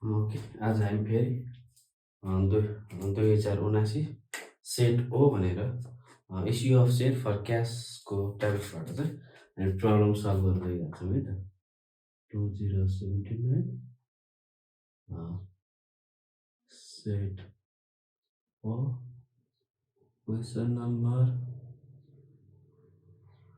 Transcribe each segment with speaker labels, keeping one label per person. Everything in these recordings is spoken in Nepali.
Speaker 1: ओके, आज हामी फेरि दुई 2079 सेट ओ भनेर इस्यु अफ सेयर फर क्यासको ट्याब्लेट्सबाट चाहिँ हामी प्रब्लम सल्भ गर्न गइरहेको छौँ है त। 2079 सेट ओ क्वेसन नम्बर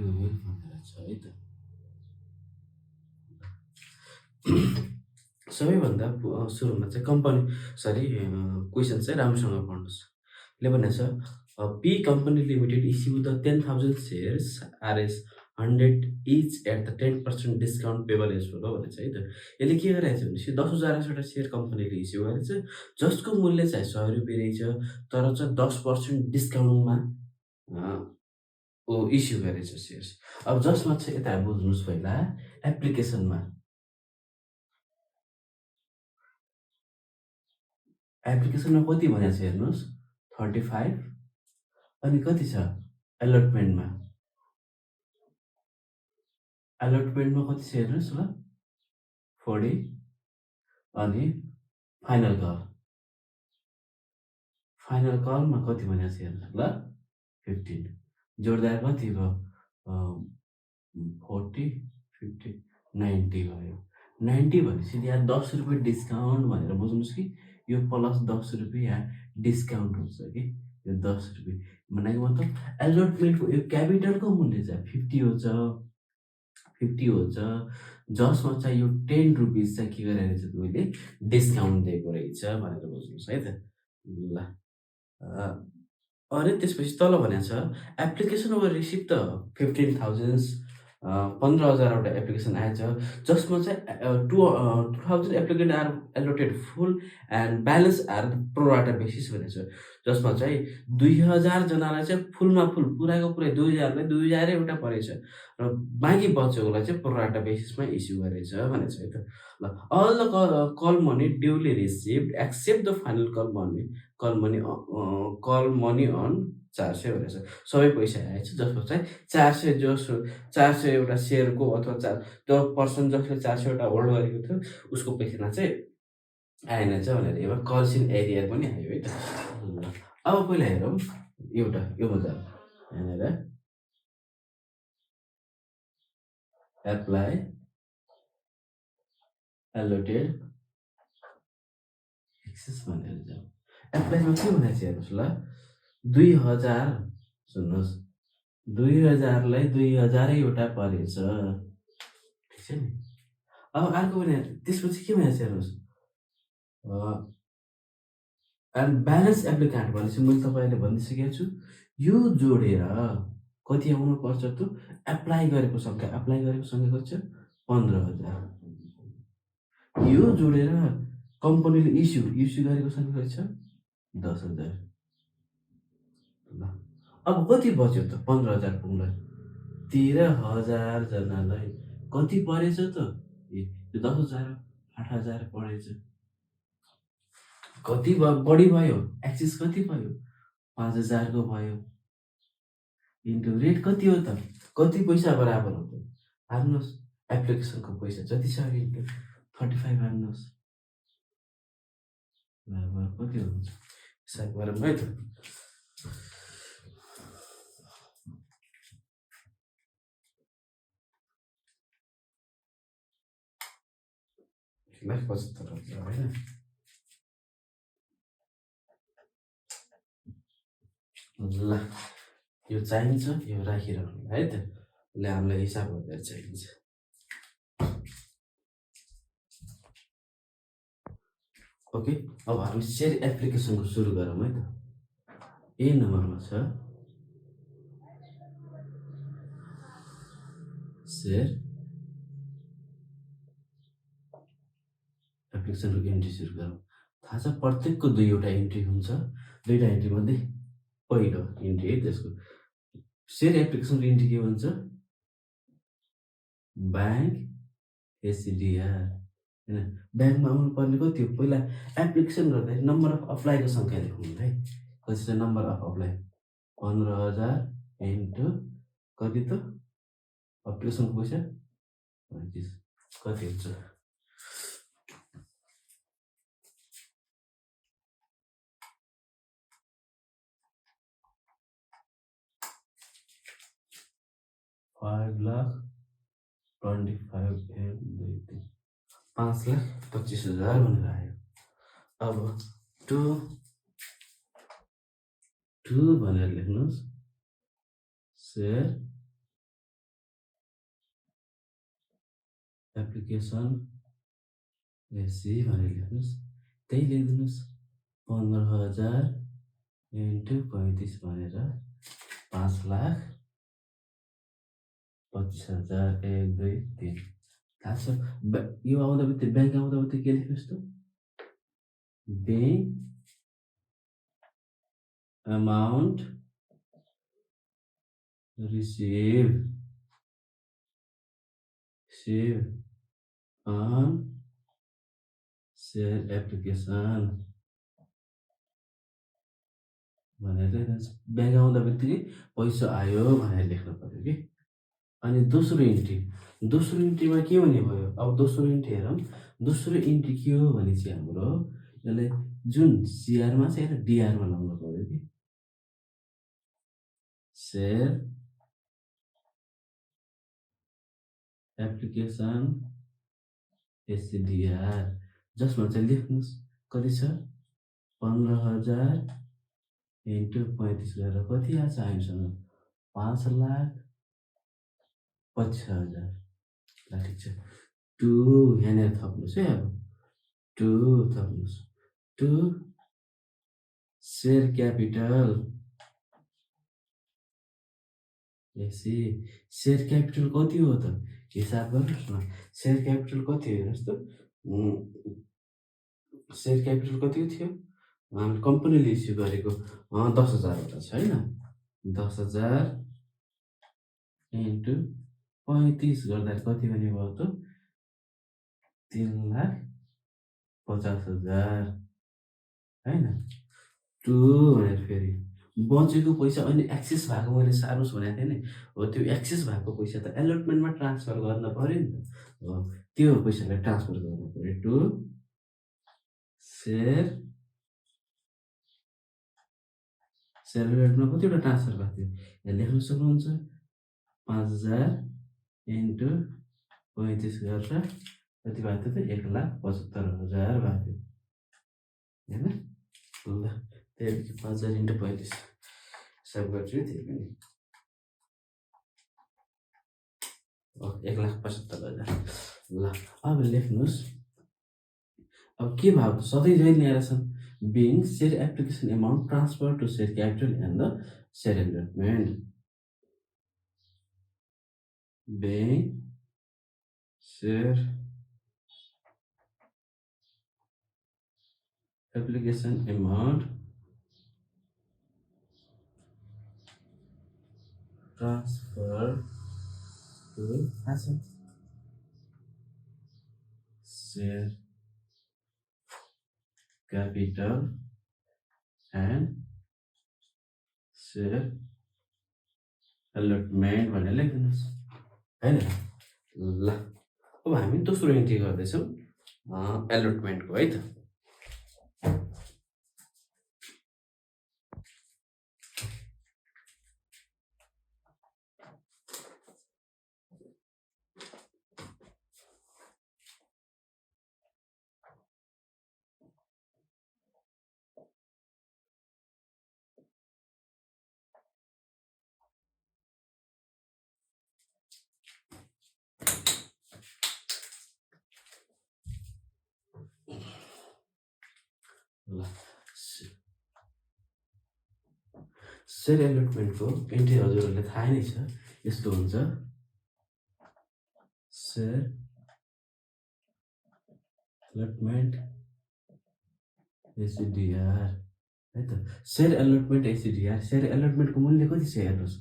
Speaker 1: 12 भनेर छ है त। सबैभन्दा सुरुमा चाहिँ क्वेसन चाहिँ राम्रोसँग पढ्नुहोस्। ले भनेको छ P company limited issue the 10,000 shares RS 100 each at the 10% discount payable as follow भनेको छ है त। यसले के गरिरहेको छ भनेपछि 10,000 सेयर कम्पनीले इस्यु गरेको छ, जसको मूल्य चाहिँ 100 रुपियाँ रहेछ, तर चाहिँ 10% डिस्काउन्टमा इस्यु गरेछ सेयर्स। अब जसमा चाहिँ यता बुझ्नुहोस् पहिला एप्लिकेसनमा कति भनेको छ हेर्नुहोस् 35 अनि कति छ एलटमेन्टमा कति छ हेर्नुहोस् ल 40 अनि फाइनल कलमा कति भनेको छ हेर्नुहोस् ल 15 जोड्दा कति भयो 40 50 90 भयो। 90 भनेपछि यहाँ 10 रुपियाँ डिस्काउन्ट भनेर बुझ्नुहोस् कि यो प्लस 10 रुपियाँ यहाँ डिस्काउन्ट हुन्छ कि यो 10 रुपियाँ भनेको मतलब एलोटमेन्टको यो क्यापिटलको मूल्य चाहिँ 50 हुन्छ, जसमा चाहिँ यो 10 रुपिस चाहिँ के गरेको रहेछ तपाईँले डिस्काउन्ट दिएको रहेछ भनेर बुझ्नुहोस् है त। ल अनि त्यसपछि तल भनेको छ एप्लिकेसन ओभर रिसिभ द 15,000 15,000वटा एप्लिकेसन आएछ, जसमा चाहिँ 2,000 applicant are allotted full and balance are pro rata basis भनेको छ, जसमा चाहिँ 2,000 जनालाई चाहिँ फुलमा फुल पुराको पुरै 2,000लाई 2,000 वटा परेछ र बाँकी बचेकोलाई चाहिँ प्रोराटा बेसिसमा इस्यु गरेछ भनेको छ है त। ल all the call money duly received except the final call money on 400 भनेको छ। सबै पैसा आएछ, जसमा चाहिँ 400 एउटा सेयरको अथवा जो पर्सन जसले 400 वटा होल्ड गरेको थियो उसको पैसामा चाहिँ आएनछ भनेर एउटा कल्सिन एरिया पनि आयो है त। ल अब पहिला हेरौँ एउटा यो मुद्दा यहाँनिर एप्लाई एलोटेड एक्सेस भनेर जाउँ। एप्लाईमा के भनेको छ हेर्नुहोस् ल 2,000 सुन्नुहोस् 2,000लाई 2,000 वटा परेछ ठिक छ नि। अब अर्को भने त्यसपछि के भनेको छ हेर्नुहोस् एन्ड ब्यालेन्स एप्लिकान्ट भनेपछि मैले तपाईँले भनिसकेको छु यो जोडेर कति आउनुपर्छ त एप्लाई गरेको सङ्ख्या कति छ 15,000 यो जोडेर कम्पनीले इस्यु गरेको सङ्ख्या कति छ 10,000। ल अब कति बच्यो त 15,000 पुग्ला 13,000 जनालाई कति परेछ त यो 10,000 8,000 परेछ। कति बढी भयो एक्सिस कति भयो 5,000 को भयो इन्टु रेट कति हो त कति पैसा बराबर हो त हाल्नुहोस् एप्लिकेसनको पैसा जति छ इन्टु 35 हाल्नुहोस् बराबर कति हुन्छ हिसाब गरौँ है त। लाख 75,000 होइन ल यो चाहिन्छ यो राखिरहनु है त। ल हामीलाई हिसाब गरेर चाहिन्छ। ओके अब हामी सेयर एप्लिकेसनको सुरु गरौँ है त। ए नम्बरमा छ सेयर एप्लिकेसनको इन्ट्री सुरु गरौँ। थाहा छ प्रत्येकको दुईवटा इन्ट्री हुन्छ, दुईवटा इन्ट्री मध्ये पहिलो इन्ट्री है त्यसको सेयर एप्लिकेसनको इन्ट्री के भन्छ ब्याङ्क एसडिआर होइन। ब्याङ्कमा आउनु पर्ने कति हो पहिला एप्लिकेसन गर्दाखेरि नम्बर अफ अप्लाईको सङ्ख्या लेख्नु है कति छ नम्बर अफ अप्लाई 15,000 इन्टु कति त एप्लिकेसनको पैसा 35 कति हुन्छ 5,25,000 5,25,000 भनेर आयो। अब टु भनेर लेख्नुहोस्। सेयर एप्लिकेसन एसी भनेर लेख्नुहोस्। त्यही लेखिदिनुहोस्। 15,000 इन्टु 35 भनेर 5,25,000 1 2 3 थाहा छ। यो आउँदा बित्तिकै ब्याङ्क आउँदा बित्तिकै के लेख्नुहोस् त? Bank amount receive on share application भनेर लेख्नुहोस्। ब्याङ्क आउँदा बित्तिकै पैसा आयो भनेर लेख्नु पर्यो कि। अनि दोस्रो इन्ट्रीमा के हुने भयो? अब दोस्रो इन्ट्री हेरौँ। दोस्रो इन्ट्री के हो भने चाहिँ हाम्रो यसलाई जुन सिआरमा छ यसलाई डिआरमा लाउनु पर्यो कि। सेयर एप्लिकेसन एसडिआर जसमा चाहिँ लेख्नुहोस् कति छ? 15,000 इन्टु 35 गरेर कति आछ हामीसँग? 5,25,000। ल ठिक छ। 2 यहाँनिर थप्नुहोस् है। अब 2 थप्नुहोस्। 2 share capital AC. Share capital कति हो त? हिसाब गर्नुहोस् न। सेयर क्यापिटल कति हो हेर्नुहोस् त। सेयर क्यापिटल कति थियो? हामीले कम्पनीले इस्यु गरेको 10,000 छ होइन। 10,000 इन्टु 35 गर्दा कति हुने भयो त? 3,50,000 होइन। 2 भनेर फेरि बचेको पैसा अनि एक्सेस भएको मैले सार्नुहोस् भनेको थिएँ नि। हो त्यो एक्सेस भएको पैसा त एलोटमेन्टमा ट्रान्सफर गर्न पर्यो नि त। हो त्यो पैसालाई ट्रान्सफर गर्नु पर्यो। 2 सेयर एलोटमेन्टमा कतिवटा ट्रान्सफर भएको थियो यहाँ लेख्न सक्नुहुन्छ। 5,000 इन्टु 35 गरेर कति भएको थियो त? 1,75,000 भएको थियो होइन। ल त्यही 5,000 इन्टु 35 हिसाब गर्छु त्यही पनि 1,75,000। ल अब लेख्नुहोस्। अब के भयो त? सधैँ जहिले ल्याएर छन्। Being share application amount transfer to share capital and the share allotment. Being share application amount transfer to share capital and share allotment भनेर लेखिदिनुहोस् होइन। ल अब हामी दोस्रो इन्ट्री गर्दैछौँ एलोटमेन्टको है त। ल सेयर एलोटमेन्टको इन्ट्री हजुरहरूले थाहा नै छ। यस्तो हुन्छ। सेयर एलोटमेन्ट एसिडिआर है त। Share allotment A C D R. सेयर एलोटमेन्टको मूल्य कति छ हेर्नुहोस्।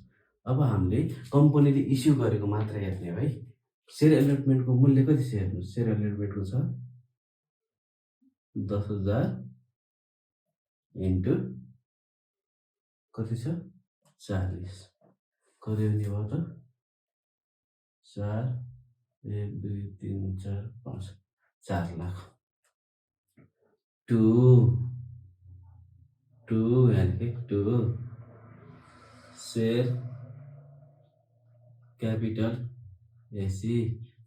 Speaker 1: अब हामीले कम्पनीले इस्यु गरेको मात्र हेर्ने हो है। सेयर एलोटमेन्टको मूल्य कति छ हेर्नुहोस्। सेयर एलोटमेन्टको छ 10,000 इन्टु कति छ? 40 कति हुने भयो त? 4 1 2 3 4 5 4 लाख। 2 यानि कि 2 सेयर क्यापिटल एसी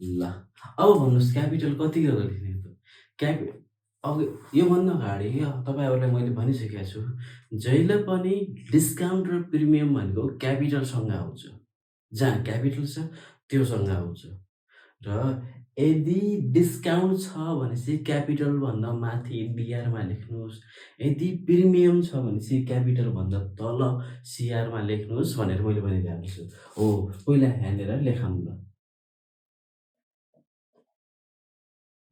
Speaker 1: ल। अब भन्नुहोस् क्यापिटल कतिको लेख्ने त? क्यापि अब योभन्दा अगाडि तपाईँहरूलाई मैले भनिसकेको छु, जहिले पनि डिस्काउन्ट र प्रिमियम भनेको क्यापिटलसँग आउँछ। जहाँ क्यापिटल छ त्योसँग आउँछ र यदि डिस्काउन्ट छ भनेपछि क्यापिटलभन्दा माथि डिआरमा लेख्नुहोस्। यदि प्रिमियम छ भनेपछि क्यापिटलभन्दा तल सिआरमा लेख्नुहोस् भनेर मैले भनिरहेको छु। हो, पहिला यहाँनिर लेखौँ ल।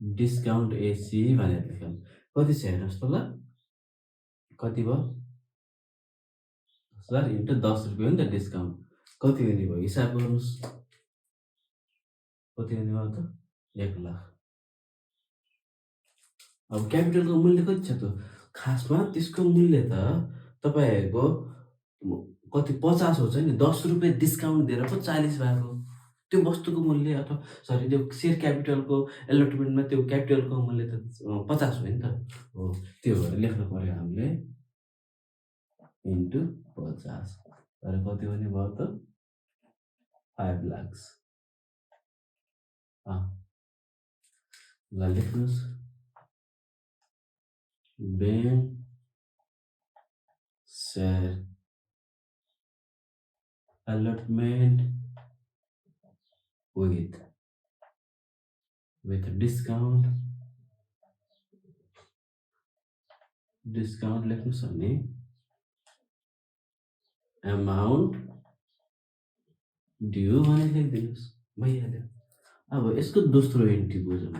Speaker 1: डिस्काउन्ट एसी भनेर लेखौँ। कति छ हेर्नुहोस् त ल, कति भयो? 10,000 इन्टु 10 रुपियाँ हो नि त डिस्काउन्ट। कति हुने भयो हिसाब गर्नुहोस्, कति हुने भयो त? 1 लाख। अब क्यापिटलको मूल्य कति छ त? खासमा त्यसको मूल्य त तपाईँहरूको कति 50 हुन्छ नि, 10 रुपियाँ डिस्काउन्ट दिएर पो 40 भएको। त्यो वस्तुको मूल्य अथवा सरी त्यो सेयर क्यापिटलको एलोटमेन्टमा त्यो क्यापिटलको मूल्य त 50 हो नि त। हो, त्यो भएर लेख्नु पर्यो हामीले इन्टु 50। तर कति हुने भयो त? 5 लाख। ल लेख्नुहोस्, bank share allotment with discount लेख्नुहोस् भने अमाउन्ट ड्यू भनेर लेखिदिनुहोस्, भइहाल्यो। अब यसको दोस्रो एन्ट्री बुझौँ,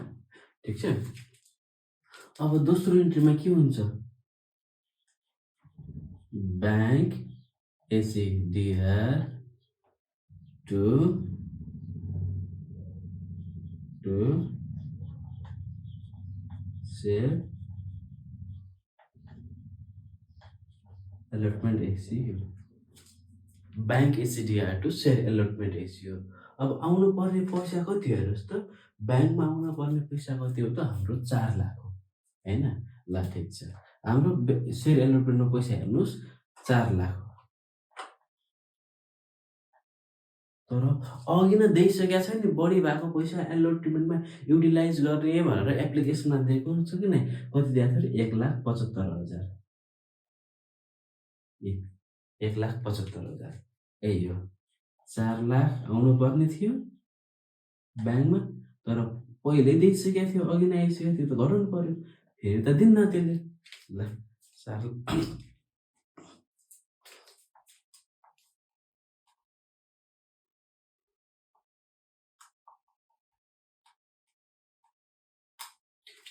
Speaker 1: ठिक छ? अब दोस्रो एन्ट्रीमा के हुन्छ? Bank A C D R to share allotment एसियो। Bank A C D R to share allotment एसियो। अब आउनु पर्ने पैसा कति हेर्नुहोस् त? ब्याङ्कमा आउनु पर्ने पैसा कति हो त? हाम्रो 4 लाख हो, होइन? ल ठिक छ, हाम्रो सेयर एलोटमेन्टमा पैसा हेर्नुहोस् 4 लाख हो। तर अघि नै दिइसकेको छ नि, बढी भएको पैसा एलोटमेन्टमा युटिलाइज गर्ने भनेर एप्लिकेसनमा दिएको छ कि नै? कति दिएको थियो? 1,75,000। 1,75,000 यही हो। 4 लाख आउनु पर्ने थियो ब्याङ्कमा, तर पहिले दिइसकेको थियो, अघि नै आइसकेको थियो, त घटाउनु पर्यो। फेरि त दिन्न त्यसले। ल 4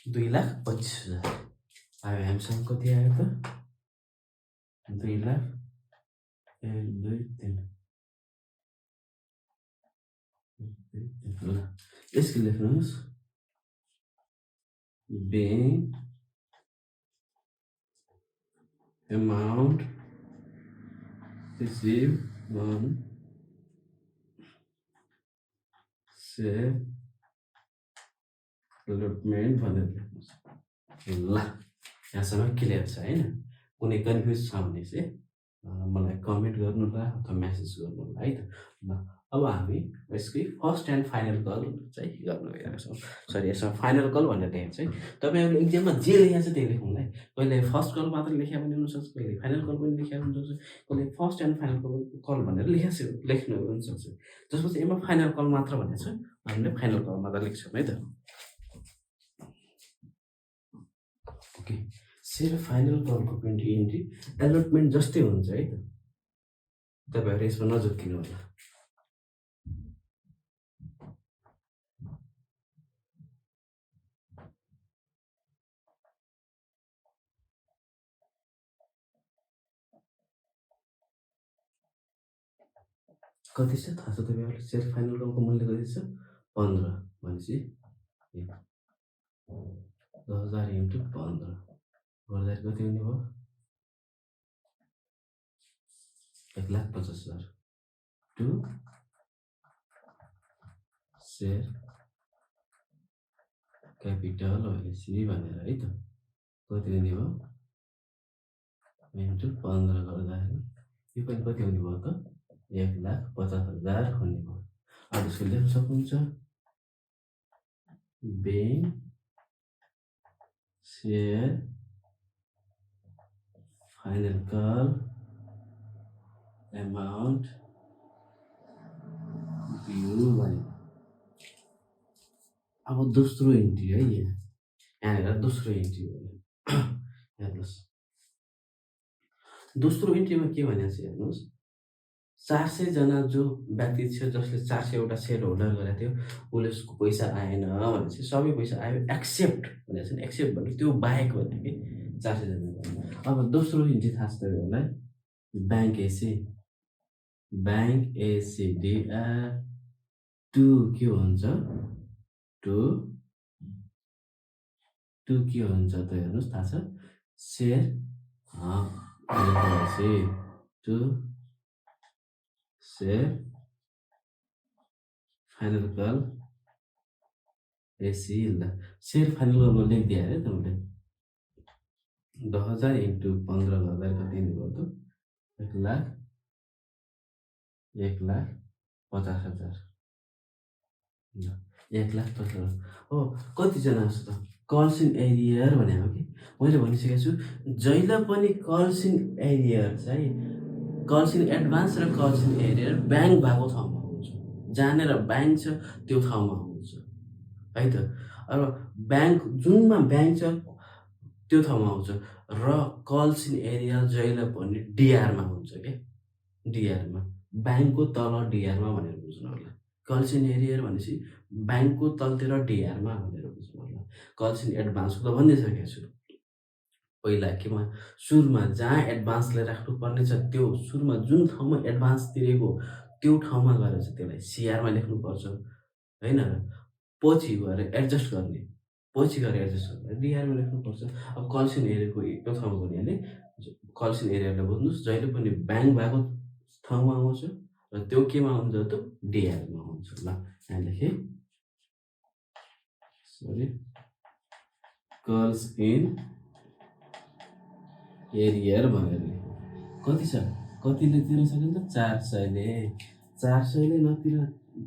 Speaker 1: 2,25,000 आयो। हामीसँग कति आयो त? 2 लाख 1 2 3। ल यसको लेख्नुहोस्, bank amount received on share allotment भनेर लेख्नुहोस्। ल यहाँसम्म क्लियर छ होइन? कुनै कन्फ्युज छ भने चाहिँ मलाई कमेन्ट गर्नु होला अथवा मेसेज गर्नु होला है त। ल अब हामी यसकै फर्स्ट एन्ड फाइनल कल चाहिँ गर्नु गइरहेको छौँ। सरी, यसमा फाइनल कल भनेर लेखेको चाहिँ तपाईँहरूले इक्जाममा जे लेखेको छ त्यही लेख्नु है। कहिले फर्स्ट कल मात्र लेख्या पनि हुनसक्छ, कहिले फाइनल कल पनि लेख्या हुनसक्छ, कहिले फर्स्ट एन्ड फाइनल कल भनेर लेख्नु हुनसक्छ। जसमा चाहिँ यसमा फाइनल कल मात्र भनेको छ, हामीले फाइनल कल मात्र लेख्छौँ है त। ओके, सेयर फाइनल कलको 20 एन्ट्री एलोटमेन्ट जस्तै हुन्छ है त। तपाईँहरू यसमा नझुक्किनु होला। कति छ थाहा छ तपाईँहरूलाई? सेयर फाइनल कलको मूल्य कति छ? 15 भनेपछि 10,000 इन्टु 15 गर्दाखेरि कति हुने भयो? 1,50,000 टु सेयर क्यापिटल एसी भनेर है त। कति हुने भयो? इन्टु 15 गर्दाखेरि यो पनि कति हुने भयो त? 1,50,000 हुने भयो। अब त्यसको लेख्न सक्नुहुन्छ bank share final call amount due भने अब दोस्रो इन्ट्री है यहाँनिर दोस्रो इन्ट्री हो हेर्नुहोस् दोस्रो इन्ट्रीमा के भनेको छ हेर्नुहोस् 400 जना जो व्यक्ति थियो जसले 400 वटा सेयर होल्डर गरेको थियो उसले उसको पैसा आएन भनेपछि सबै पैसा आयो एक्सेप्ट भनेको छ नि एक्सेप्ट भने त्यो बाहेक भने कि 400 जना अब दोस्रो इन्ट्री थाहा छ तपाईँहरूलाई ब्याङ्क एसी डिआर टु के हुन्छ टु के हुन्छ त हेर्नुहोस् थाहा छ share to share final call AC ल सेयर फाइनल कलमा लेखिदिए अरे तपाईँले 10,000 इन्टु 15 गर्दा कति दिनुभयो त 1,50,000 ल 1,50,000 हो कतिजना जस्तो त कल्स इन एरियर भने हो कि मैले भनिसकेको छु जहिले पनि कल्स इन एरियर चाहिँ कल्स इन एडभान्स र कल्स इन एरियर ब्याङ्क भएको ठाउँमा हुन्छ जहाँनिर ब्याङ्क छ त्यो ठाउँमा हुन्छ है त अब ब्याङ्क जुनमा ब्याङ्क छ त्यो ठाउँमा आउँछ र कल्स इन एरिया जहिले पनि डिआरमा हुन्छ क्या डिआरमा ब्याङ्कको तल डिआरमा भनेर बुझ्नु होला कल्स इन एरियर भनेपछि ब्याङ्कको तलतिर डिआरमा भनेर बुझ्नु होला कल्स इन एडभान्सको त भनिदिइसकेको छु पहिला केमा सुरुमा जहाँ एडभान्सले राख्नुपर्ने छ त्यो सुरुमा जुन ठाउँमा एडभान्स तिरेको त्यो ठाउँमा गएर चाहिँ त्यसलाई सिआरमा लेख्नुपर्छ होइन र पछि गएर एडजस्ट गर्ने डिआरमा लेख्नुपर्छ अब कल्स इन एरियाको त्यो ठाउँमा गर्ने भने कल्स इन एरियालाई बुझ्नुहोस् जहिले पनि ब्याङ्क भएको ठाउँमा आउँछ र त्यो केमा हुन्छ त डिआरमा हुन्छ ल यहाँ लेखेँ सरी कल्स इन एरियर भनेर कति छ कतिले तिर्न सकिन्छ 400ले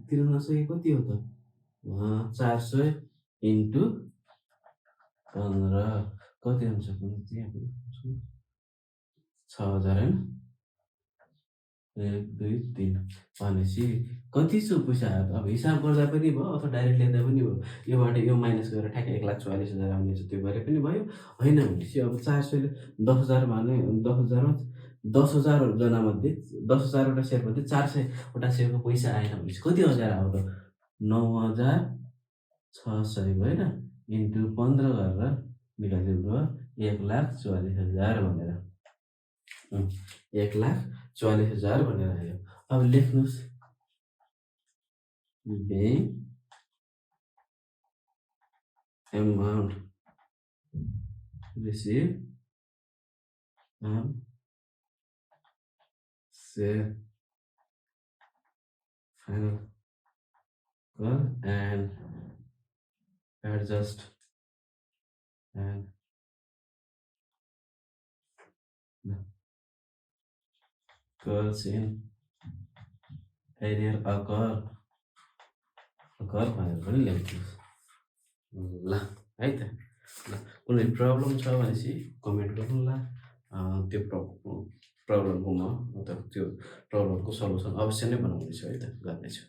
Speaker 1: तिर्न नसके कति हो त 400 इन्टु 15 कति हुन्छ 6,000 होइन 1 2 3 भनेपछि कति छु पैसा आयो अब हिसाब गर्दा पनि भयो अथवा डाइरेक्ट लेख्दा पनि भयो योबाट यो माइनस गरेर ठ्याक्कै 1,44,000 आउने छ त्यो गरे पनि भयो होइन भनेपछि अब 400ले 10,000 भने 10,000 जनामध्ये 10,000 वटा सेयरमध्ये 400 वटा सेयरको पैसा आएन भनेपछि कति हजार आयो त 9,600 होइन इन्टु 15 गरेर निकालिदिनु भयो 1,44,000 भनेर 1,44,000 भनेर आयो अब लेख्नुहोस् bank amount received and share final call and adjust and calls in arrear occur भनेर पनि लेख्नुहोस् ल है त ल कुनै प्रब्लम छ भनेपछि कमेन्ट गर्नु ल त्यो प्रब्लमको म त्यो प्रब्लमको सल्युसन अवश्य नै बनाउनेछु है त गर्नेछु